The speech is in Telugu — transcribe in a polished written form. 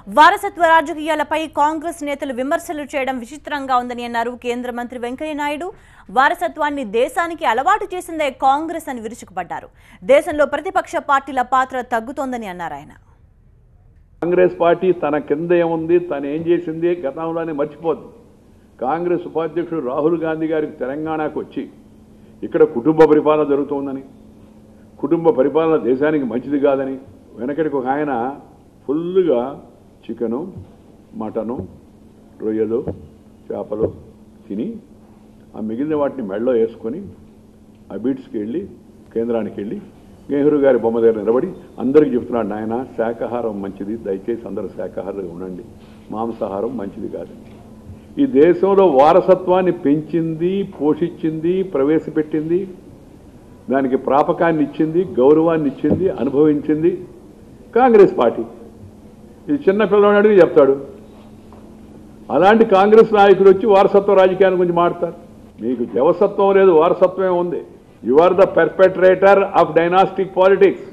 వారసత్వ రాజకీయాలపై కాంగ్రెస్ నేతలు విమర్శలు చేయడం విచిత్రంగా ఉందని అన్నారు కేంద్ర మంత్రి వెంకయ్య నాయుడు. వారసత్వాన్ని దేశానికి అలవాటు చేసిందే కాంగ్రెస్ అని విరుచుకుపడ్డారు. దేశంలో ప్రతిపక్ష పార్టీల పాత్ర తగ్గుతోందని అన్నారు ఆయన. కాంగ్రెస్ పార్టీ తన కింద ఏముంది, తను ఏం చేసింది గతంలోనే మర్చిపోద్దు. కాంగ్రెస్ ఉపాధ్యక్షుడు రాహుల్ గాంధీ గారికి తెలంగాణకు వచ్చి ఇక్కడ కుటుంబ పరిపాలన జరుగుతోందని, కుటుంబ పరిపాలన దేశానికి మంచిది కాదని, వెనకడికి ఒక ఆయన ఫుల్గా చికెను, మటను, రొయ్యలు, చేపలు తిని ఆ మిగిలిన వాటిని మెడలో వేసుకొని అబీట్స్కి వెళ్ళి కేంద్రానికి వెళ్ళి నెహ్రూ గారి బొమ్మ దగ్గర నిలబడి అందరికీ చెప్తున్నాడు, నాయన శాకాహారం మంచిది, దయచేసి అందరూ శాకాహారంగా ఉండండి, మాంసాహారం మంచిది కాదు. ఈ దేశంలో వారసత్వాన్ని పెంచింది, పోషించింది, ప్రవేశపెట్టింది, దానికి ప్రాపకాన్ని ఇచ్చింది, గౌరవాన్ని ఇచ్చింది, అనుభవించింది కాంగ్రెస్ పార్టీ. ఇది చిన్న పిల్లవాడు చెప్తాడు. అలాంటి కాంగ్రెస్ నాయకులు వచ్చి వారసత్వ రాజకీయాన్ని గురించి మాట్లాడతారు. మీకు జవసత్వం లేదు, వారసత్వమే ఉంది. You are the perpetrator of dynastic politics.